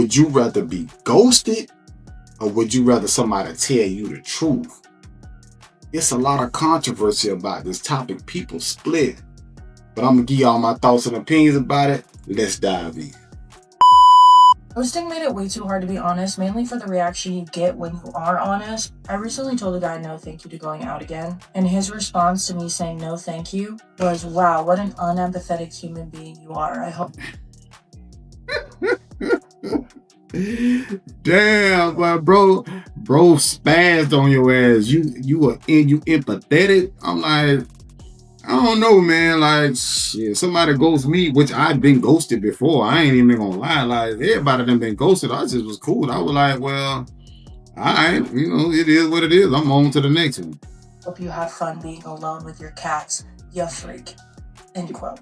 Would you rather be ghosted or would you rather somebody tell you the truth? It's a lot of controversy about this topic. People split. But I'm going to give y'all my thoughts and opinions about it. Let's dive in. Ghosting made it way too hard to be honest, mainly for the reaction you get when you are honest. I recently told a guy no thank you to going out again, and his response to me saying no thank you was, wow, what an unempathetic human being you are. I hope. Damn, bro spazzed on your ass. You empathetic. I'm like, I don't know, man. Like, shit, somebody ghosts me, which I've been ghosted before. I ain't even gonna lie. Like, everybody done been ghosted. I just was cool. I was like, well, all right, it is what it is. I'm on to the next one. Hope you have fun being alone with your cats, you freak. End quote.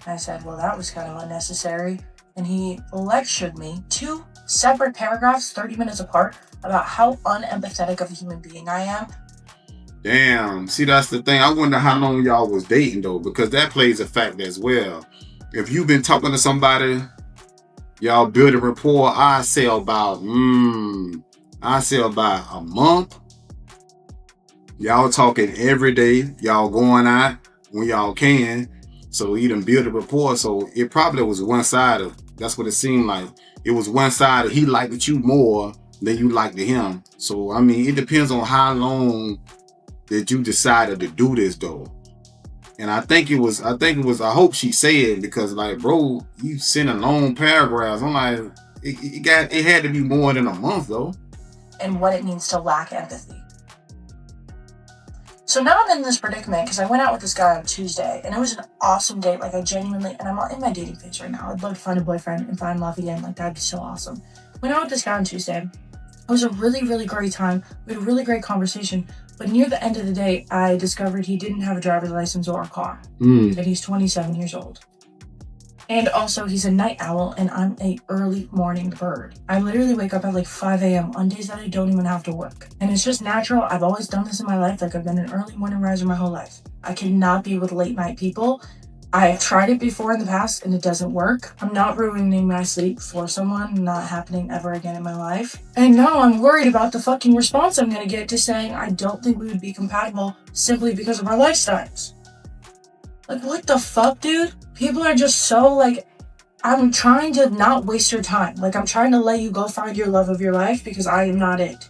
I said, well, that was kind of unnecessary. And he lectured me 2 separate paragraphs, 30 minutes apart, about how unempathetic of a human being I am. Damn. See, that's the thing. I wonder how long y'all was dating, though, because that plays a factor as well. If you've been talking to somebody, y'all build a rapport, I say about a month. Y'all talking every day. Y'all going out when y'all can. So you done build a rapport. So it probably was one-sided. That's what it seemed like. It was one-sided. He liked you more than you liked him. So, I mean, it depends on how long that you decided to do this, though. And I hope she said, because, like, bro, you sending long paragraphs. I'm like, it had to be more than a month, though. And what it means to lack empathy. So now I'm in this predicament because I went out with this guy on Tuesday and it was an awesome date. Like, I genuinely, and I'm in my dating phase right now. I'd love to find a boyfriend and find love again. Like, that'd be so awesome. Went out with this guy on Tuesday. It was a really, really great time. We had a really great conversation. But near the end of the day, I discovered he didn't have a driver's license or a car. And he's 27 years old. And also, he's a night owl, and I'm a early morning bird. I literally wake up at like 5 a.m. on days that I don't even have to work. And it's just natural. I've always done this in my life. Like, I've been an early morning riser my whole life. I cannot be with late night people. I have tried it before in the past, and it doesn't work. I'm not ruining my sleep for someone. Not happening ever again in my life. And now I'm worried about the fucking response I'm gonna get to saying I don't think we would be compatible simply because of our lifestyles. Like, what the fuck, dude? People are just so, like, I'm trying to not waste your time. Like, I'm trying to let you go find your love of your life because I am not it.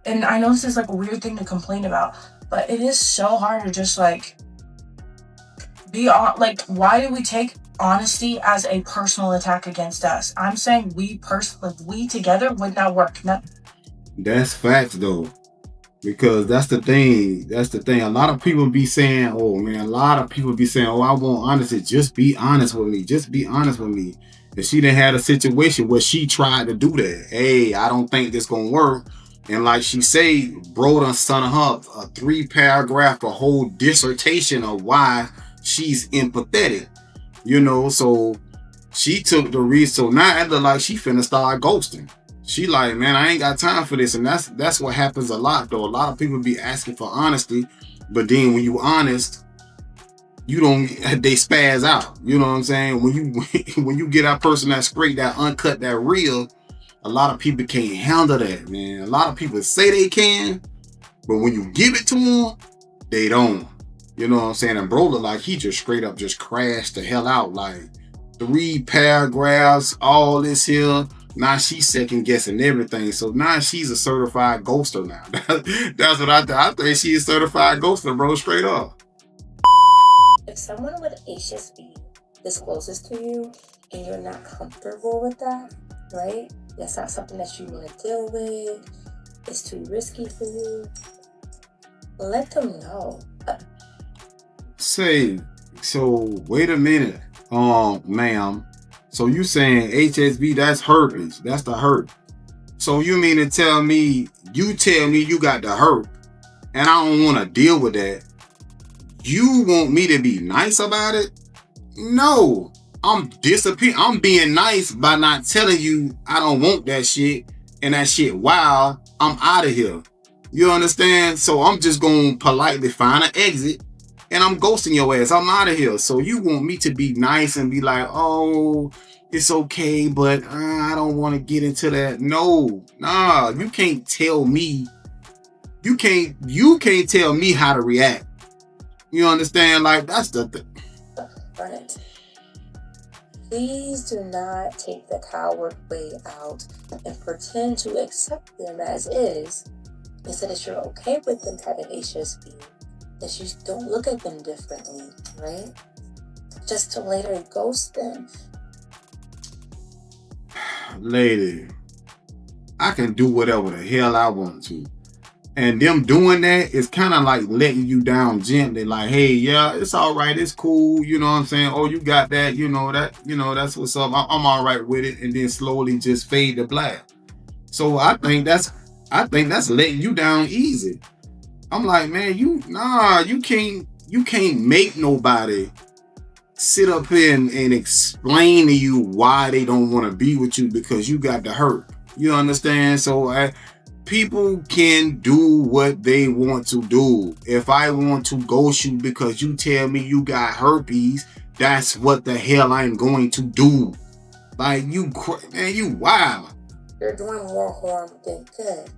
And I know this is, like, a weird thing to complain about, but it is so hard to just, like, be on. Like, why do we take honesty as a personal attack against us? I'm saying we together would not work. No. That's facts, though. Because that's the thing. A lot of people be saying, oh I want honesty. Just be honest with me. Just be honest with me. And she done had a situation where she tried to do that. Hey, I don't think this gonna work. And like she say, bro done sent her a 3-paragraph, a whole dissertation of why she's empathetic. So she took the risk. So now it look like she finna start ghosting. She like, man, I ain't got time for this. And that's what happens a lot, though. A lot of people be asking for honesty, but then when you honest, they spaz out. You know what I'm saying? When you get that person that straight, that uncut, that real, a lot of people can't handle that, man. A lot of people say they can, but when you give it to them, they don't. You know what I'm saying? And bro look like he just straight up just crashed the hell out. Like 3 paragraphs, all this here. Now she's second guessing everything. So now she's a certified ghoster now. That's what I think. I think she's a certified ghoster, bro, straight up. If someone with HSV discloses to you and you're not comfortable with that, right? That's not something that you want to deal with. It's too risky for you. Let them know. So wait a minute, ma'am. So you saying HSV, that's herpes. That's the herp. So you mean to tell me you got the herp and I don't want to deal with that. You want me to be nice about it? No. I'm being nice by not telling you I don't want that shit and that shit wild. I'm out of here. You understand? So I'm just going to politely find an exit and I'm ghosting your ass. I'm out of here. So you want me to be nice and be like, oh, it's okay, but I don't want to get into that. No, nah, you can't tell me. You can't tell me how to react. You understand? Like, that's the thing. Right. Please do not take the coward way out and pretend to accept them as is. Instead that you're okay with them having HSP, that you don't look at them differently, right? Just to later ghost them. Lady, I can do whatever the hell I want to. And them doing that is kind of like letting you down gently. Like, hey, yeah, it's all right. It's cool. You know what I'm saying? Oh, you got that. That's what's up. I'm all right with it. And then slowly just fade to black. So I think that's letting you down easy. I'm like, man, you can't make nobody sit up here and explain to you why they don't want to be with you because you got the hurt. You understand? So people can do what they want to do. If I want to ghost you because you tell me you got herpes, that's what the hell I'm going to do. Like, you wild. You're doing more harm than good.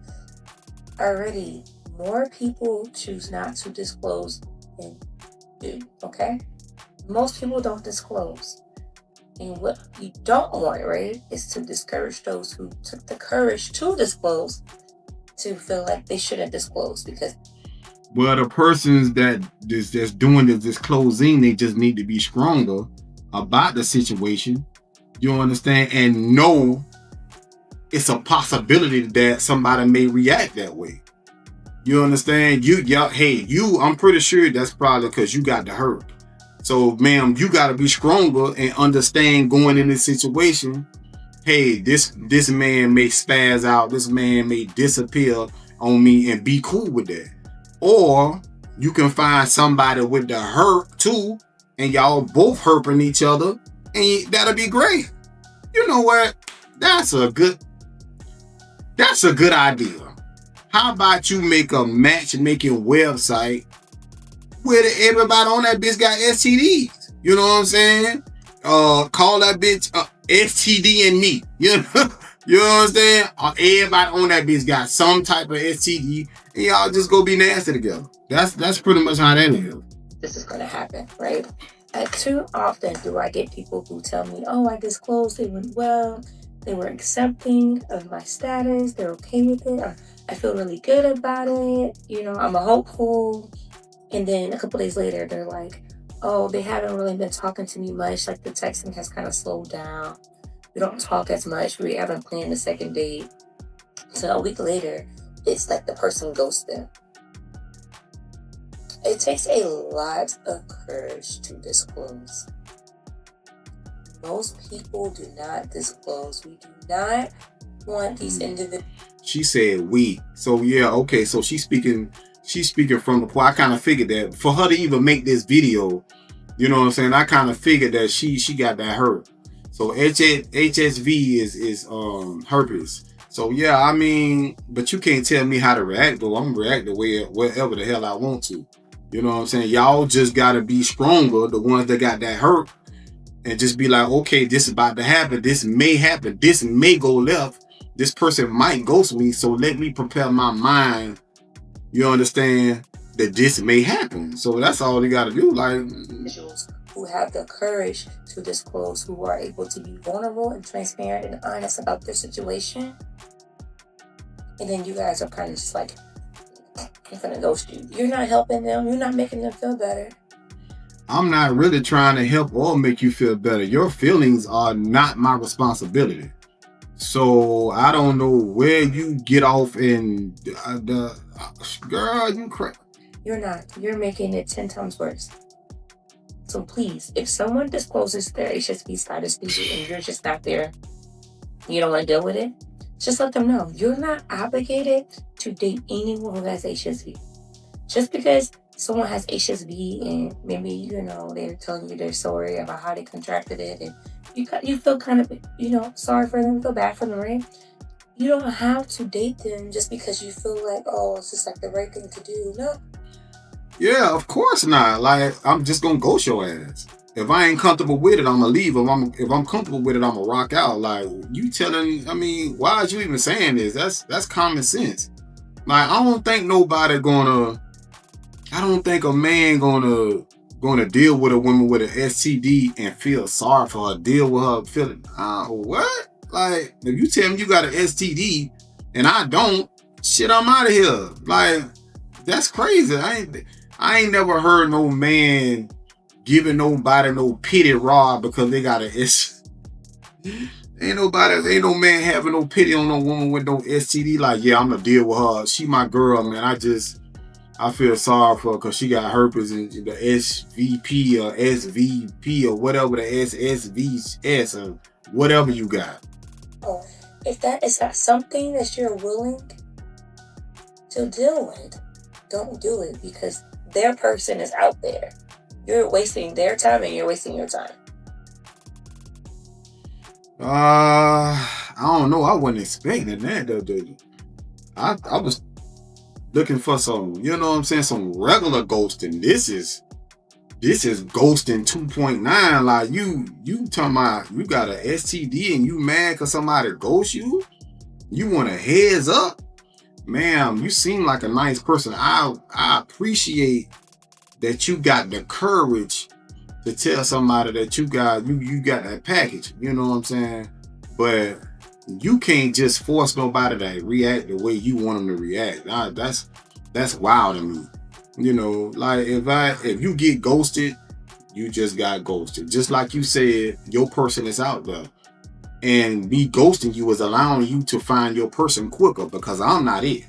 Already, more people choose not to disclose than do, okay? Most people don't disclose. And what you don't want, right, is to discourage those who took the courage to disclose to feel like they shouldn't disclose because... Well, the persons that's doing the disclosing, they just need to be stronger about the situation. You understand? And know it's a possibility that somebody may react that way. You understand? I'm pretty sure that's probably because you got the hurt. So, ma'am, you got to be stronger and understand going in this situation. Hey, this man may spaz out. This man may disappear on me and be cool with that. Or you can find somebody with the hurt too, and y'all both hurting each other, and that'll be great. You know what? That's a good idea. How about you make a matchmaking website where everybody on that bitch got STDs? You know what I'm saying? Call that bitch STD and me. You know what I'm saying? Everybody on that bitch got some type of STD, and y'all just go be nasty together. That's pretty much how that is. This is gonna happen, right? Too often do I get people who tell me, "Oh, I disclosed, it went well. They were accepting of my status. They're okay with it. I feel really good about it. You know, I'm a hopeful." And then a couple days later, they're like, "Oh, they haven't really been talking to me much. Like the texting has kind of slowed down. We don't talk as much. We haven't planned the second date." So a week later, it's like the person ghosted. It takes a lot of courage to disclose. Most people do not disclose. We do not want these individuals. She said we. So yeah, okay. So she's speaking from the point. I kind of figured that for her to even make this video, you know what I'm saying? I kind of figured that she got that hurt. So HSV is herpes. So yeah, I mean, but you can't tell me how to react though. I'm gonna react the way wherever the hell I want to. You know what I'm saying? Y'all just gotta be stronger, the ones that got that hurt, and just be like, okay, this is about to happen. This may happen. This may go left. This person might ghost me. So let me prepare my mind. You understand that this may happen. So that's all you gotta do. Like, individuals who have the courage to disclose, who are able to be vulnerable and transparent and honest about their situation. And then you guys are kind of just like, I'm gonna ghost you. You're not helping them. You're not making them feel better. I'm not really trying to help or make you feel better. Your feelings are not my responsibility. So I don't know where you get off in girl, you crazy. You're not. You're making it 10 times worse. So please, if someone discloses their HSV status to you and you're just not there, you don't want to deal with it, just let them know. You're not obligated to date anyone who has HSV. Just because someone has HSV and maybe, you know, they're telling you their story about how they contracted it and you feel kind of, you know, sorry for them, feel bad for them, right? You don't have to date them just because you feel like, oh, it's just like the right thing to do. No. Yeah, of course not. Like, I'm just gonna ghost your ass. If I ain't comfortable with it, I'ma leave. If I'm comfortable with it, I'ma rock out. Like, you telling, I mean, why is you even saying this? That's common sense. Like, I don't think a man gonna deal with a woman with an STD and feel sorry for her, deal with her feeling, what? Like, if you tell me you got an STD and I don't, shit, I'm out of here. Like, that's crazy. I ain't never heard no man giving nobody no pity rod because they got an STD. Ain't no man having no pity on no woman with no STD. Like, yeah, I'm gonna deal with her. She my girl, man. I feel sorry for her because she got herpes and the SVP or SVP or whatever, the SSVS or whatever you got. Oh, if that is not something that you're willing to deal with, don't do it, because their person is out there. You're wasting their time and you're wasting your time. I don't know. I wasn't expecting that though. I was looking for some, you know what I'm saying, some regular ghosting. This is ghosting 2.9. Like, you talking about you got an STD and you mad because somebody ghosts you? You want a heads up? Ma'am, you seem like a nice person. I appreciate that you got the courage to tell somebody that you got that package. You know what I'm saying? But you can't just force nobody to react the way you want them to react. That's wild to me. You know, like, if you get ghosted, you just got ghosted. Just like you said, your person is out there. And me ghosting you is allowing you to find your person quicker, because I'm not it.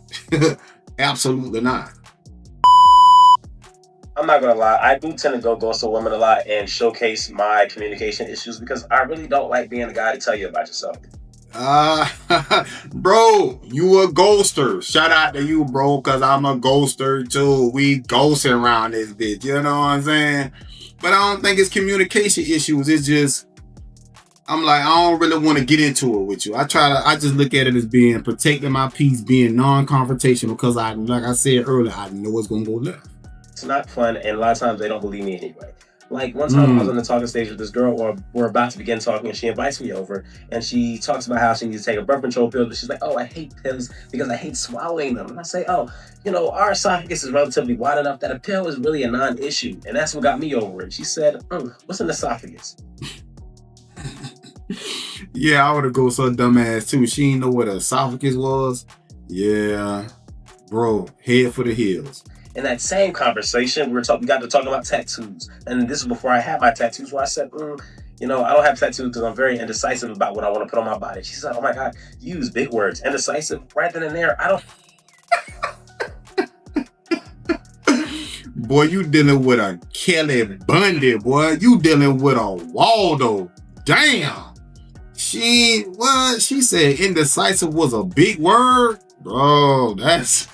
Absolutely not. I'm not gonna lie, I do tend to go ghost a woman a lot and showcase my communication issues because I really don't like being the guy to tell you about yourself. Bro, you a ghoster. Shout out to you, bro, because I'm a ghoster too. We ghosting around this bitch, you know what I'm saying? But I don't think it's communication issues. It's just, I'm like, I don't really want to get into it with you. I just look at it as being protecting my peace, being non-confrontational, because like I said earlier, I know it's gonna go left. It's not fun, and a lot of times they don't believe me anyway. Like, one time I was on the talking stage with this girl, or we're about to begin talking, and she invites me over, and she talks about how she needs to take a birth control pill, but she's like, oh, I hate pills because I hate swallowing them. And I say, oh, you know, our esophagus is relatively wide enough that a pill is really a non-issue. And that's what got me over it. She said, what's an esophagus? Yeah, I would have go so dumbass too. She didn't know what an esophagus was. Yeah, bro, head for the hills. In that same conversation, we got to talking about tattoos. And this is before I had my tattoos, where I said, you know, I don't have tattoos because I'm very indecisive about what I want to put on my body. She said, oh my God, you use big words. Indecisive, right then and there. I don't. Boy, you dealing with a Kelly Bundy, boy. You dealing with a Waldo. Damn. She said indecisive was a big word? Bro, that's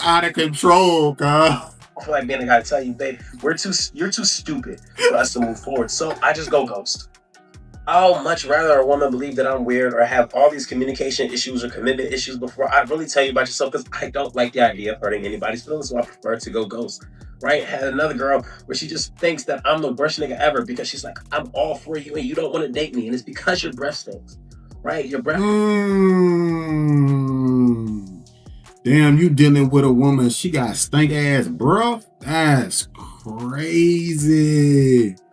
out of control, God. I feel like being the guy to tell you, babe, you're too stupid for us to move forward. So I just go ghost. I'll much rather a woman believe that I'm weird or have all these communication issues or commitment issues before I really tell you about yourself, because I don't like the idea of hurting anybody's feelings, so I prefer to go ghost. Right? Had another girl where she just thinks that I'm the worst nigga ever because she's like, I'm all for you and you don't want to date me, and it's because your breath stinks. Right? Your breath. Damn, you dealing with a woman, she got stink ass breath? That's crazy.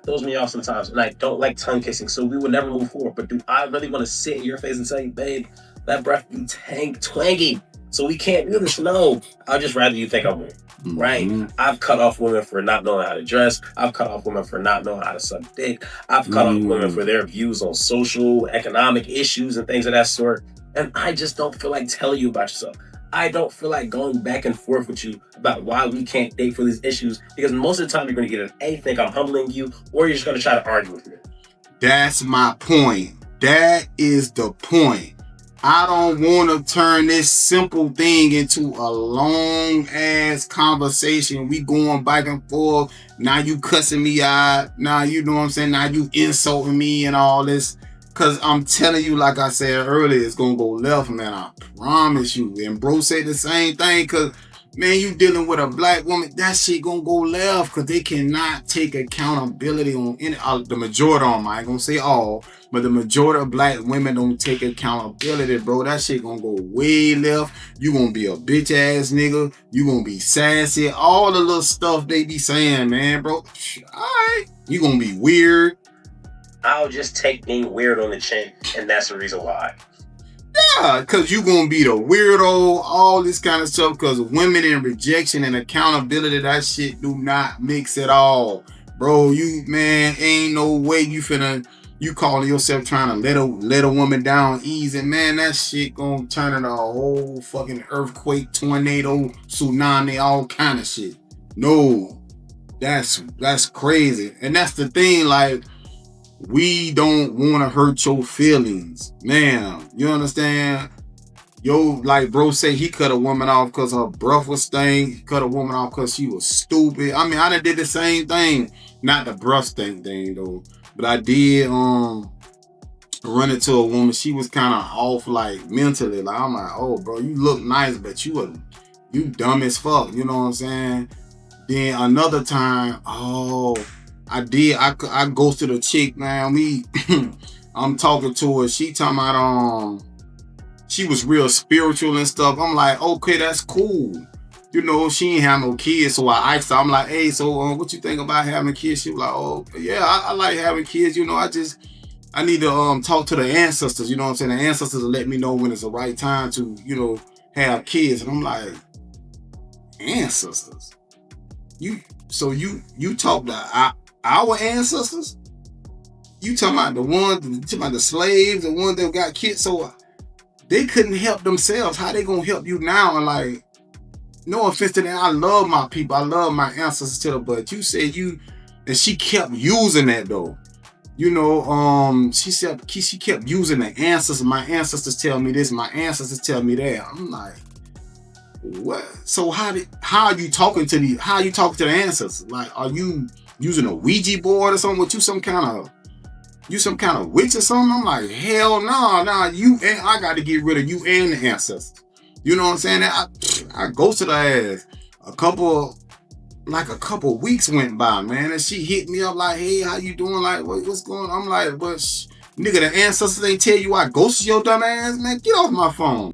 Throws me off sometimes, and I don't like tongue kissing, so we would never move forward. But do I really want to sit in your face and tell you, babe, that breath be twangy, so we can't do this? No, I'd just rather you think I'm weird. Right? I've cut off women for not knowing how to dress. I've cut off women for not knowing how to suck dick. I've cut off women for their views on social, economic issues and things of that sort. And I just don't feel like telling you about yourself. I don't feel like going back and forth with you about why we can't date for these issues, because most of the time you're going to get an A, think I'm humbling you, or you're just going to try to argue with me. That's my point. That is the point. I don't want to turn this simple thing into a long ass conversation. We going back and forth. Now you cussing me out. Now you know what I'm saying. Now you insulting me and all this. Cause I'm telling you, like I said earlier, it's gonna go left, man. I promise you. And bro said the same thing. Cause man, you dealing with a black woman, that shit gonna go left because they cannot take accountability on any, the majority of them. I ain't gonna say all, but the majority of black women don't take accountability, bro. That shit gonna go way left. You gonna be a bitch ass nigga. You gonna be sassy. All the little stuff they be saying, man, bro. Alright. You gonna be weird. I'll just take being weird on the chin, and that's the reason why. Yeah, because you going to be the weirdo, all this kind of stuff, because women and rejection and accountability, that shit do not mix at all. Bro, you, man, ain't no way you calling yourself trying to let a woman down easy. Man, that shit going to turn into a whole fucking earthquake, tornado, tsunami, all kind of shit. No, that's crazy. And that's the thing, like, we don't want to hurt your feelings, man. You understand? Yo, like bro say, he cut a woman off because her breath was stank. He cut a woman off because she was stupid. I mean, I done did the same thing. Not the breath stank thing though, but I did run into a woman. She was kind of off, like mentally. Like I'm like, oh bro, you look nice, but you dumb as fuck. You know what I'm saying? Then another time, I ghosted a chick, man. I'm talking to her. She talking about she was real spiritual and stuff. I'm like, okay, that's cool. You know, she ain't have no kids, so I asked her. I'm like, hey, so what you think about having kids? She was like, oh yeah, I like having kids. You know, I need to talk to the ancestors. You know what I'm saying? The ancestors will let me know when it's the right time to, you know, have kids. And I'm like, ancestors? You talk to our ancestors? You talking about the slaves, the ones that got kids, so they couldn't help themselves. How they gonna help you now? And like, no offense to them, I love my people, I love my ancestors too, but you said and she kept using that though. You know, she said she kept using the ancestors. My ancestors tell me this, my ancestors tell me that. I'm like, what? So how are you talking to the ancestors? Like, are you using a Ouija board or something? With you some kind of witch or something? I'm like, hell no, you and I got to get rid of you and the ancestors. You know what I'm saying? I ghosted her ass. A couple weeks went by, man, and she hit me up like, hey, how you doing? Like, what's going on? I'm like, but nigga, the ancestors ain't tell you I ghosted your dumb ass, man. Get off my phone.